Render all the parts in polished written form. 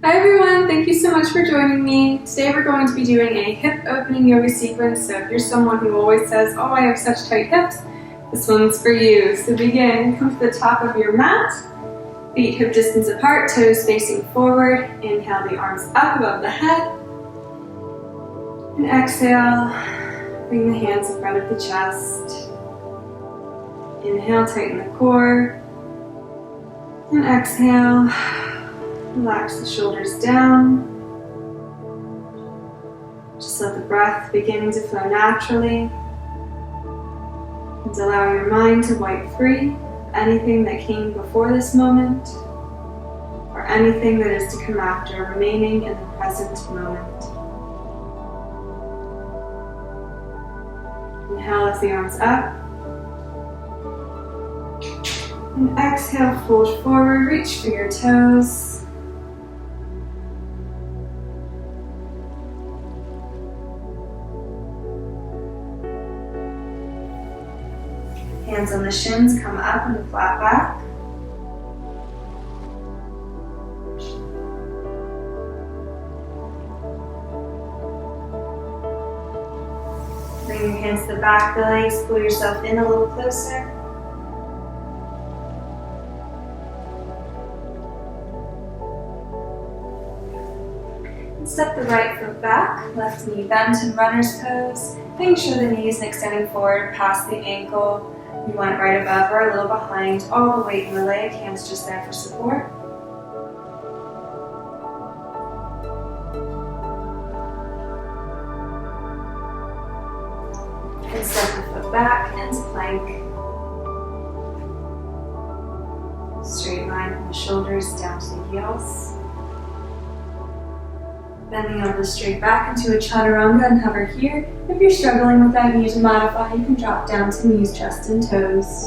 Hi everyone, thank you so much for joining me. Today we're going to be doing a hip opening yoga sequence. So if you're someone who always says, oh, I have such tight hips, this one's for you. So begin, come to the top of your mat, feet hip distance apart, toes facing forward. Inhale the arms up above the head. And exhale, bring the hands in front of the chest. Inhale, tighten the core. And exhale. Relax the shoulders down. Just let the breath begin to flow naturally. And allow your mind to wipe free of anything that came before this moment or anything that is to come after, remaining in the present moment. Inhale, lift the arms up. And exhale, fold forward, reach for your toes. Hands on the shins, come up in the flat back. Bring your hands to the back of the legs, pull yourself in a little closer. And step the right foot back, left knee bent in runner's pose. Making sure the knee is extending forward past the ankle. You want it right above or a little behind, all the weight in the leg, hands just there for support. And step the foot back into plank. Straight line from the shoulders down to the heels. Bending elbows straight back into a chaturanga and hover here. If you're struggling with that knee to modify, you can drop down to knees, chest, and toes.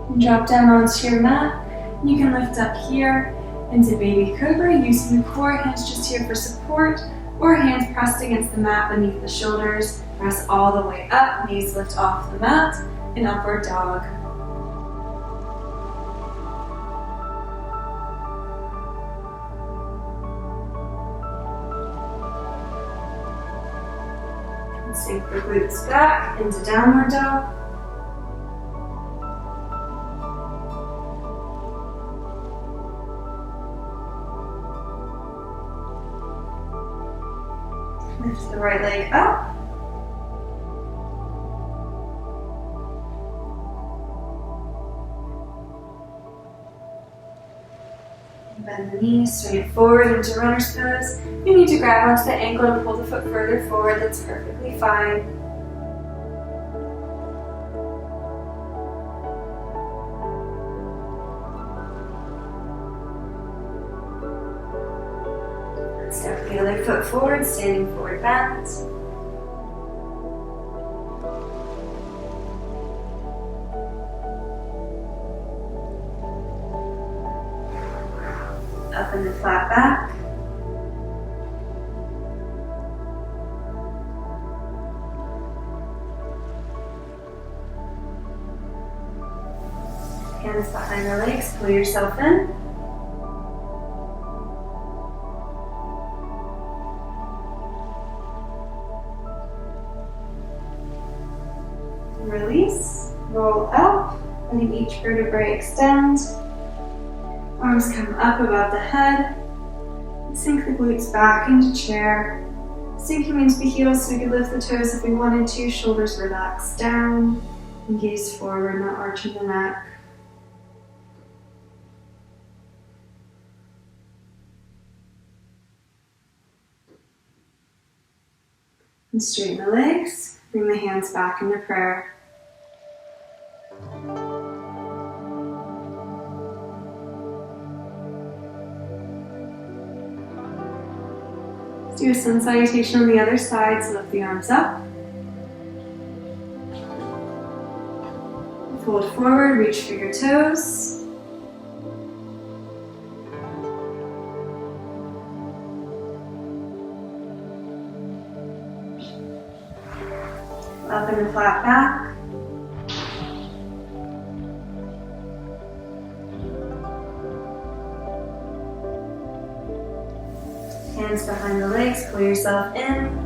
And drop down onto your mat. You can lift up here into baby cobra using the core, hands just here for support, or hands pressed against the mat beneath the shoulders. Press all the way up, knees lift off the mat. In upward dog. And sink the glutes back into downward dog. Lift the right leg up. Bend the knees, swing it forward into runner's pose. You need to grab onto the ankle and pull the foot further forward. That's perfectly fine. Step the other foot forward, standing forward bend. Up in the flat back. Hands behind the legs, pull yourself in. Release, roll up, letting each vertebrae extend. Arms come up above the head. Sink the glutes back into chair. Sinking into the heels so we could lift the toes if we wanted to. Shoulders relax down. And gaze forward, not arching the neck. And straighten the legs. Bring the hands back into prayer. Do a sun salutation on the other side, so lift the arms up. Fold forward, reach for your toes. Allow and a flat back. Hands behind the legs, pull yourself in.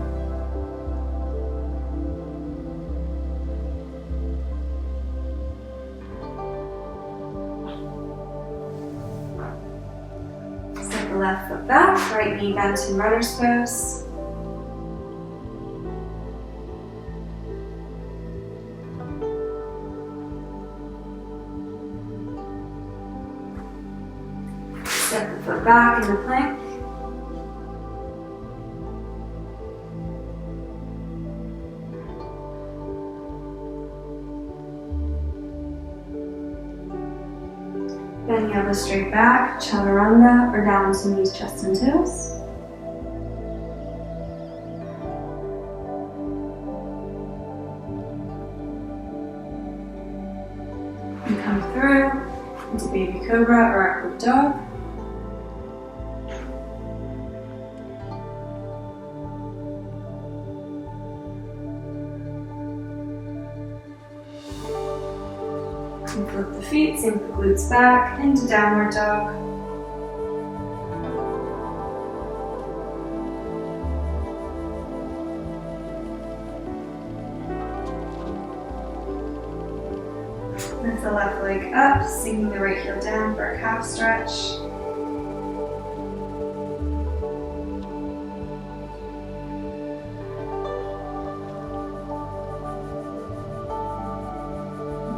Step the left foot back, right knee bent in runner's pose. Step the foot back in the plank. Bend the elbows straight back, chaturanga or down to knees, chest and toes. And come through into baby cobra or upward dog. And flip the feet, sink the glutes back into downward dog. Lift the left leg up, sinking the right heel down for a calf stretch.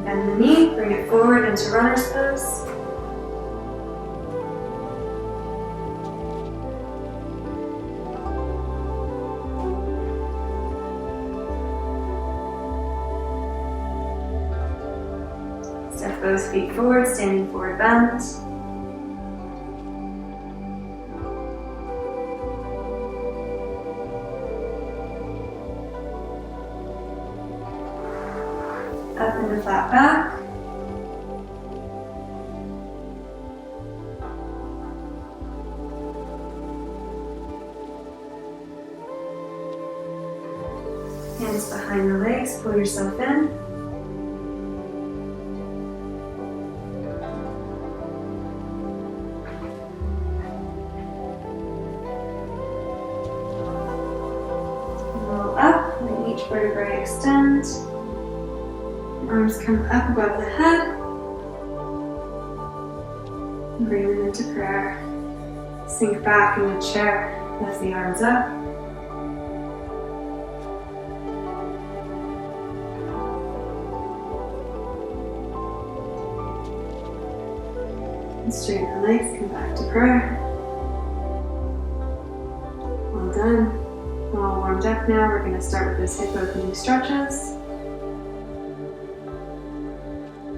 Bend the knee, bring it forward into runner's pose. Step both feet forward, standing forward bend. Up and a flat back. Hands behind the legs, pull yourself in. Roll up, let each vertebrae extend. Arms come up above the head. And bring them into prayer. Sink back in the chair, lift the arms up. And straighten the legs, come back to prayer. Well done. We're all warmed up now. We're going to start with those hip opening stretches.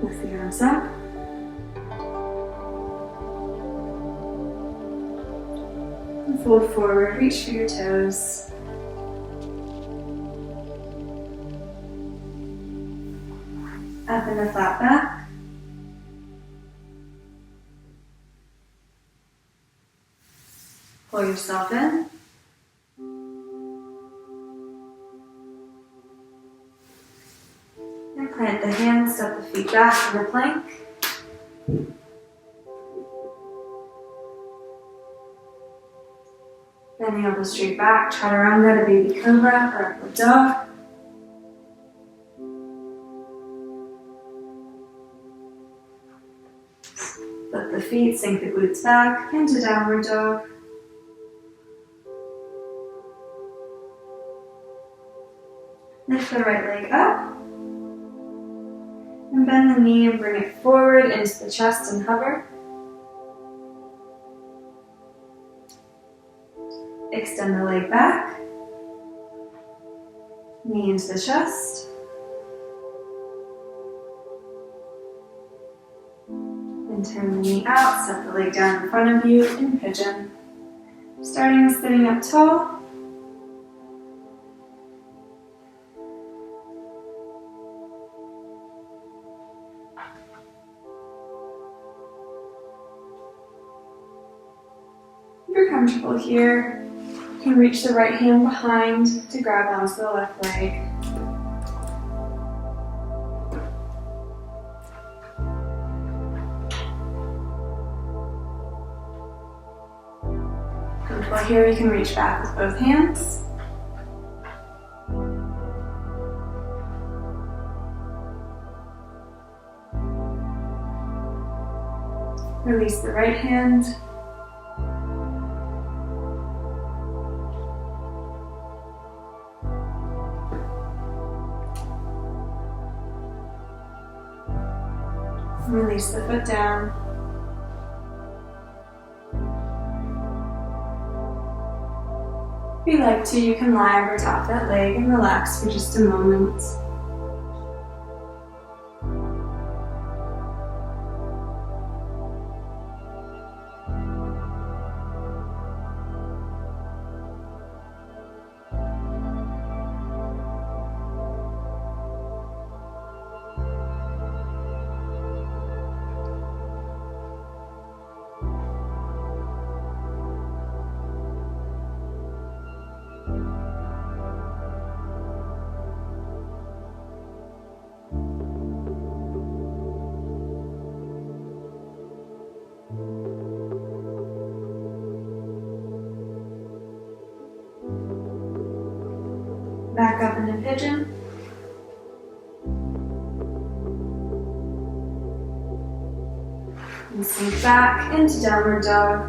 Lift the arms up. And fold forward, reach for your toes. Up and a flat back. Pull yourself in. And plant the hands, step the feet back in the plank. Bend the elbows straight back, chaturanga to baby cobra or upward dog. Flip the feet, sink the glutes back into downward dog. Lift the right leg up. And bend the knee and bring it forward into the chest and hover. Extend the leg back. Knee into the chest. And turn the knee out, set the leg down in front of you in pigeon. Starting sitting up tall. If you're comfortable here, you can reach the right hand behind to grab onto the left leg. Comfortable here, you can reach back with both hands. Release the right hand. Release the foot down. If you like to, you can lie over top that leg and relax for just a moment. Back up into pigeon. And sink back into downward dog.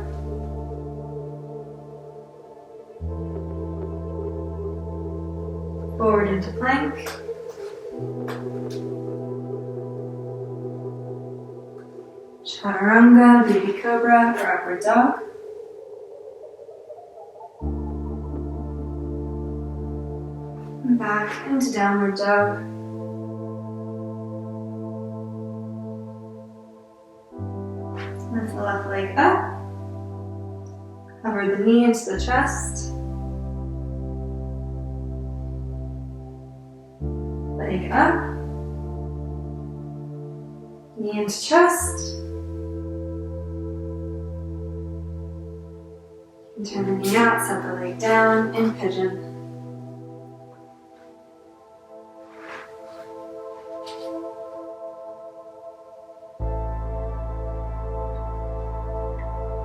Forward into plank. Chaturanga, baby cobra, or upward dog. Back into downward dog. Lift the left leg up. Cover the knee into the chest. Leg up. Knee into chest. And turn the knee out, set the leg down in pigeon.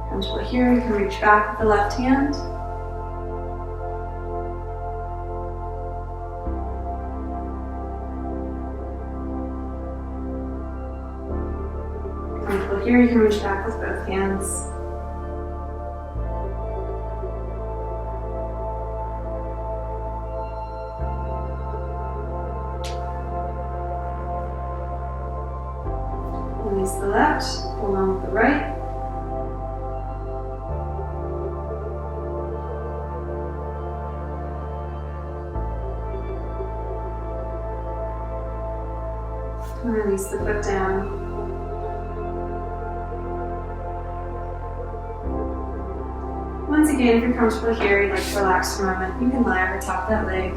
Comfortable here, you can reach back with the left hand. Comfortable here, you can reach back with both hands. Release the left, along with the right. And release the foot down. Once again, if you're comfortable here, you'd like to relax for a moment, you can lie over top of that leg.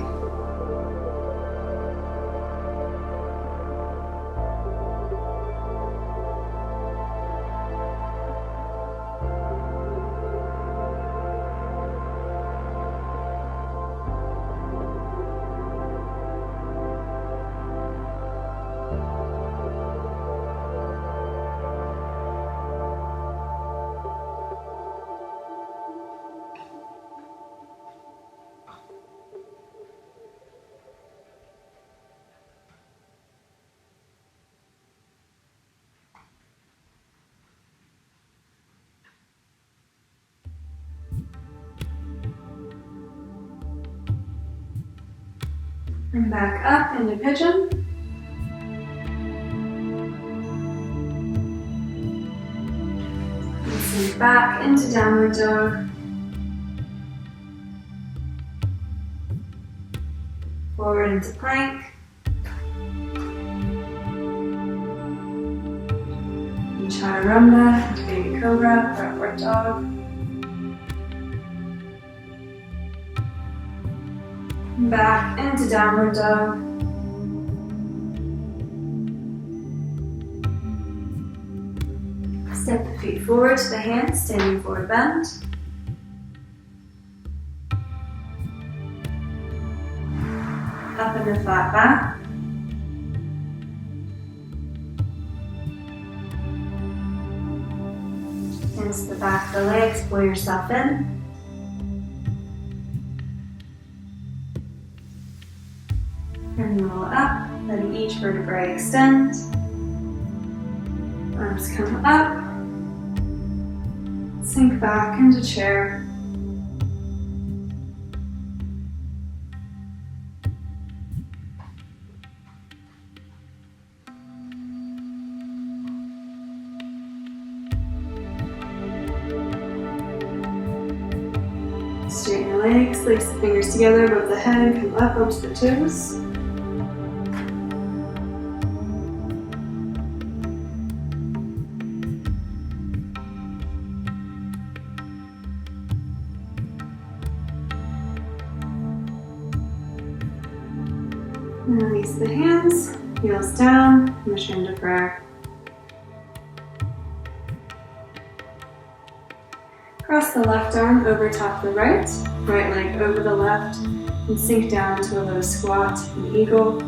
And back up into pigeon. And sink back into downward dog. Forward into plank. And chaturanga into baby cobra or upward dog. Back into downward dog. Step the feet forward to the hands, standing forward bend. Up into flat back. Into the back of the legs, pull yourself in. And roll up, letting each vertebrae extend. Arms come up. Sink back into chair. Straighten your legs, lace the fingers together above the head, come up onto the toes. And release the hands, heels down, and return to prayer. Cross the left arm over top the right leg over the left, and sink down to a low squat and eagle.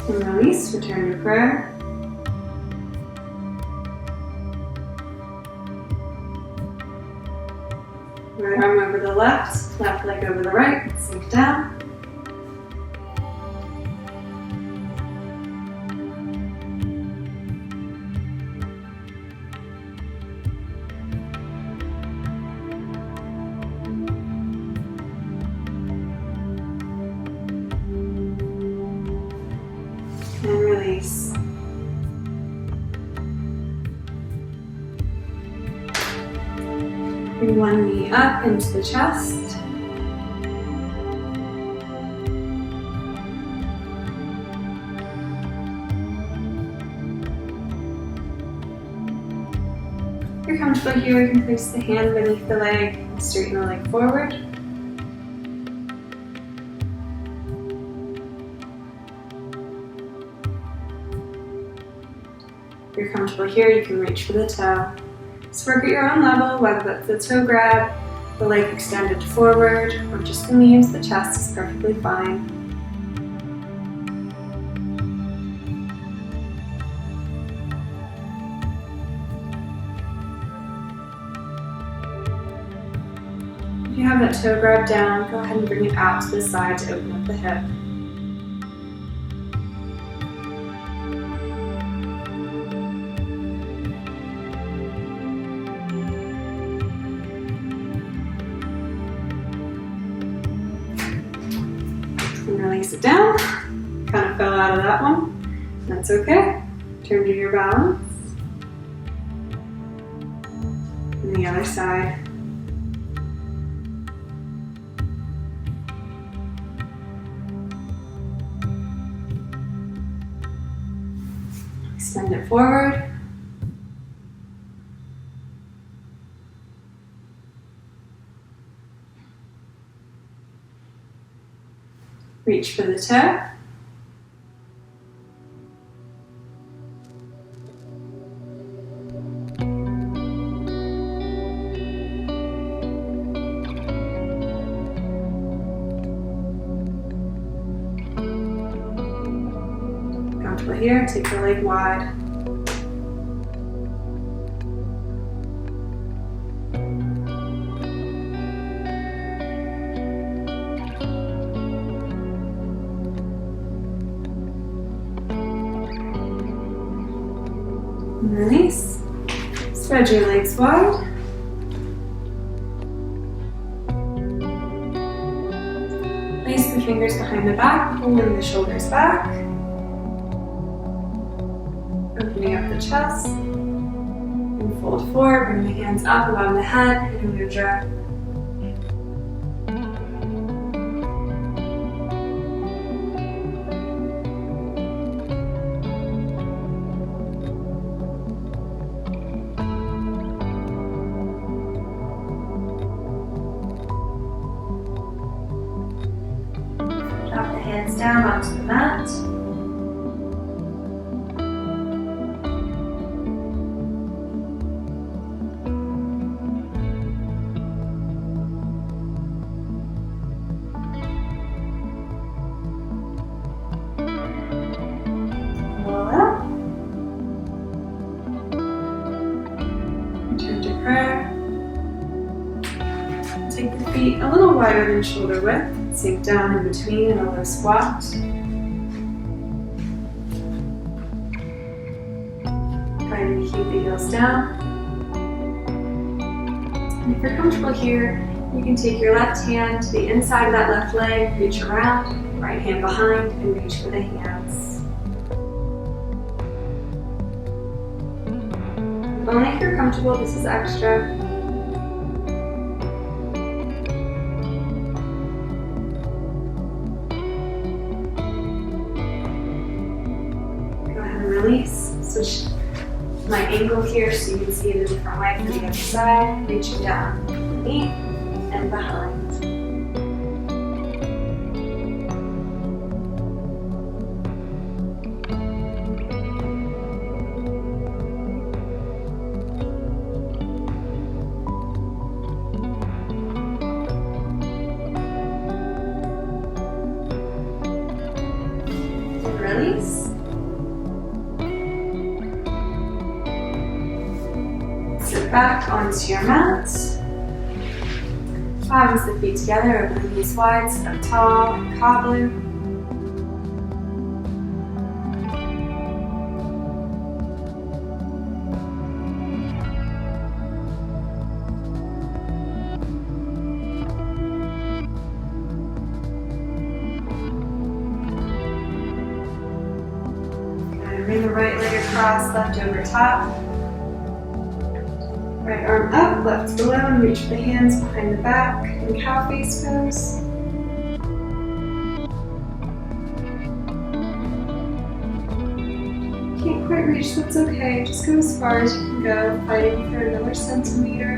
And release, return to prayer. Right arm over the left leg over the right, sink down. And release. Bring one knee up into the chest. If you're comfortable here, you can place the hand beneath the leg and straighten the leg forward. If you're comfortable here, you can reach for the toe. Just work at your own level, whether that's the toe grab, the leg extended forward, or just the knee into the chest is perfectly fine. If you have that toe grab down, go ahead and bring it out to the side to open up the hip. And release it down. Kind of fell out of that one. That's okay. Turn to your balance. And the other side. Extend it forward. Reach for the toe. Comfortable here, take the leg wide. And release. Spread your legs wide. Place the fingers behind the back, pulling the shoulders back. Opening up the chest. And fold forward, bring the hands up above the head, Ida Mudra. Drop the hands down onto the mat. wider than shoulder width. Sink down in between in a low squat. Trying to keep the heels down. And if you're comfortable here, you can take your left hand to the inside of that left leg, reach around, right hand behind, and reach for the hands. Only if you're comfortable, this is extra. Go ahead and release. Switch my angle here so you can see it a different way from the other side. Reaching down, knee and behind. And release. Sit back onto your mat. Palms the feet together, open the knees wide, sit up tall, cobbler. Good. Bring the right leg across, left over top. Right arm up, left below, and reach the hands behind the back in cow face pose. Can't quite reach, that's okay. Just go as far as you can go, fighting for another centimeter,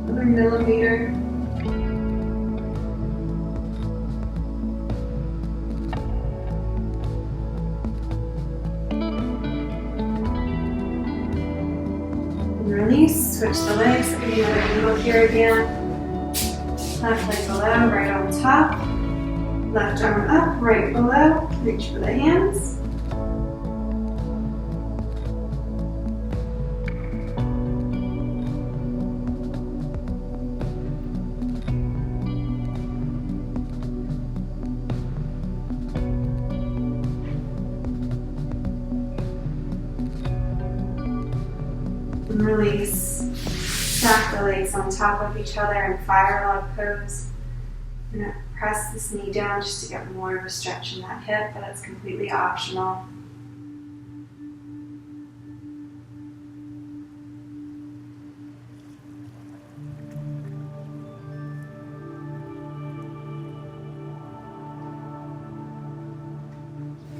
another millimeter. Release, switch the legs, give me another angle here again. Left leg below, right on top. Left arm up, right below, reach for the hands. And release. Stack the legs on top of each other in fire log pose. I'm going to press this knee down just to get more of a stretch in that hip, but that's completely optional.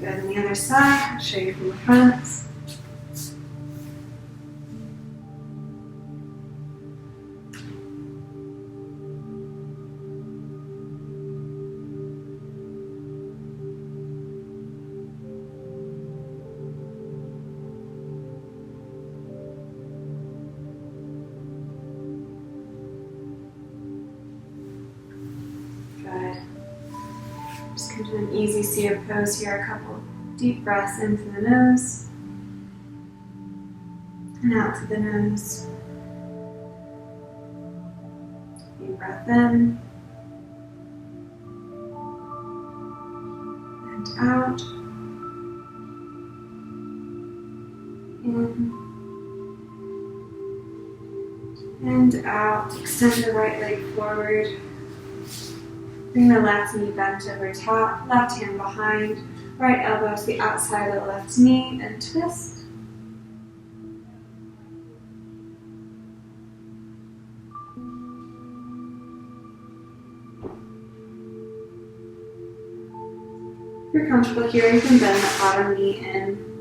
Good, on the other side, I'll show you from the front. Good. Just come to an easy seated pose here. A couple deep breaths into the nose and out to the nose. Deep breath in and out. In and out. Extend the right leg forward. Bring the left knee bent over top, left hand behind, right elbow to the outside of the left knee, and twist. If you're comfortable here, you can bend that bottom knee in.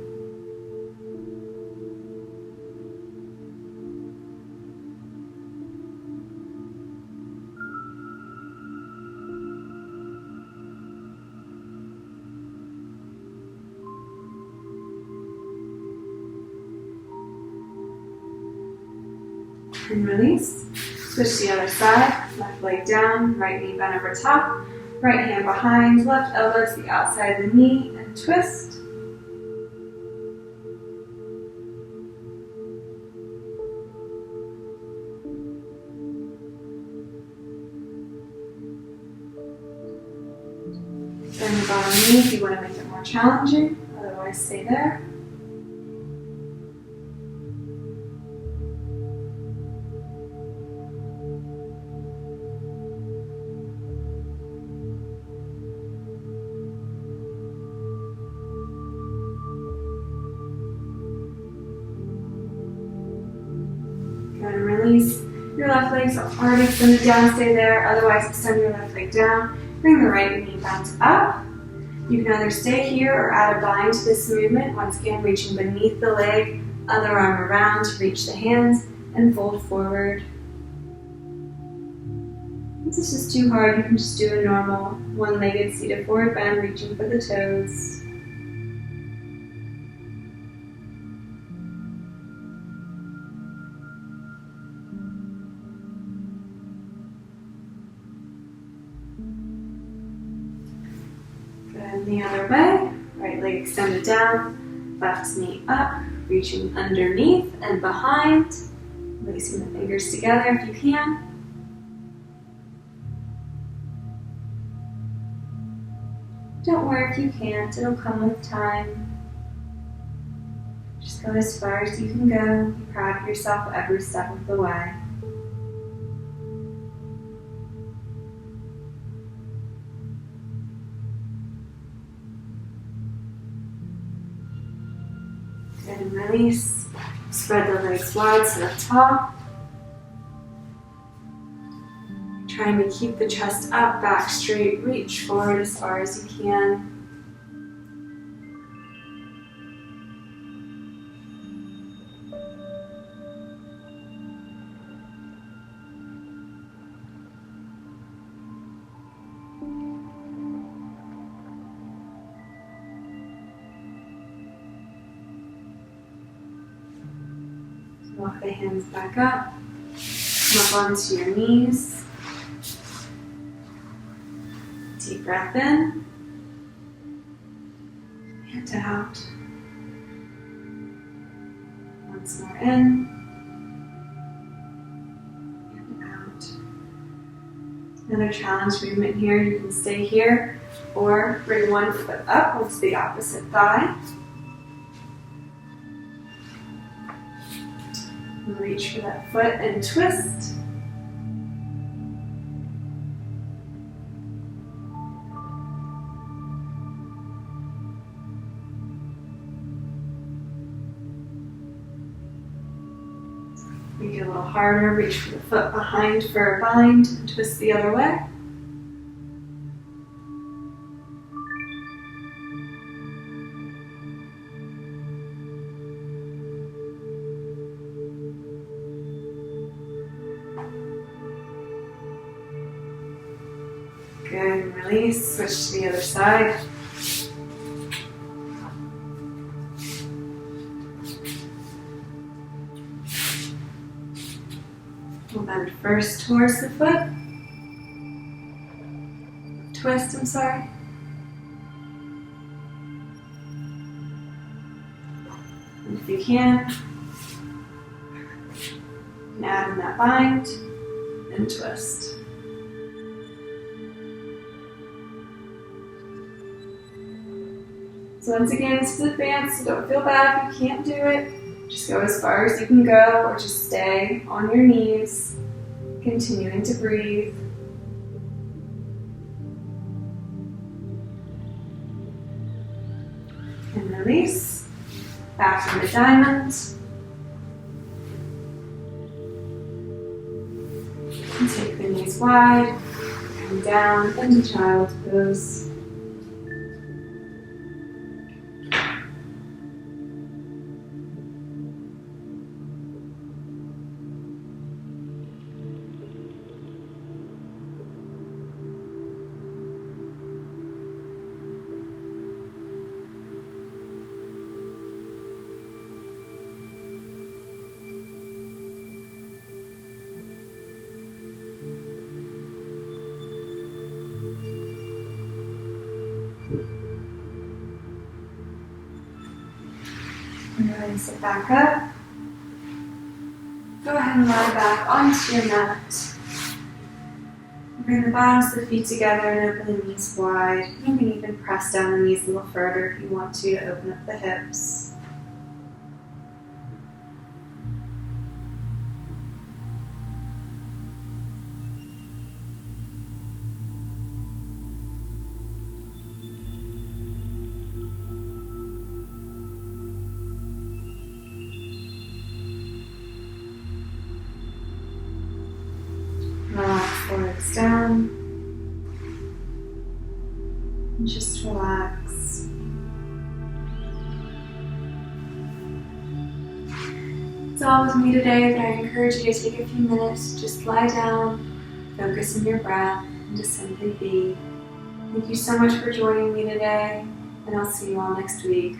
And release. Switch to the other side. Left leg down, right knee bent over top, right hand behind, left elbow to the outside of the knee, and twist. Bend the bottom knee if you want to make it more challenging, otherwise stay there. Good, and release your left leg, so already extended down, stay there, otherwise extend your left leg down. Bring the right knee back up. You can either stay here or add a bind to this movement. Once again, reaching beneath the leg, other arm around to reach the hands and fold forward. If this is too hard, you can just do a normal one-legged seated forward bend, reaching for the toes. Good, the other way. Right leg extended down, left knee up, reaching underneath and behind, lacing the fingers together if you can. Don't worry if you can't, it'll come with time. Just go as far as you can go. Be proud of yourself every step of the way. Good, and release. Spread the legs wide, sit up tall. Trying to keep the chest up, back straight, reach forward as far as you can. Walk the hands back up, come up onto your knees. Deep breath in and out. Once more in and out. Another challenge movement here. You can stay here or bring one foot up onto the opposite thigh. Reach for that foot and twist. Make it a little harder. Reach for the foot behind for a bind and twist the other way. Good, and release, switch to the other side. We'll bend first towards the foot. Twist, I'm sorry. And if you can add in that bind and twist. So once again, this is advanced, so don't feel bad if you can't do it. Just go as far as you can go, or just stay on your knees, continuing to breathe. And release. Back to the diamond. And take the knees wide, and down into child's pose. And go ahead and sit back up. Go ahead and lie back onto your mat. Bring the bottoms of the feet together and open the knees wide. You can even press down the knees a little further if you want to open up the hips. Relax the legs down. And just relax. It's all with me today, but I encourage you to take a few minutes, just lie down, focus on your breath, and just simply be. Thank you so much for joining me today, and I'll see you all next week.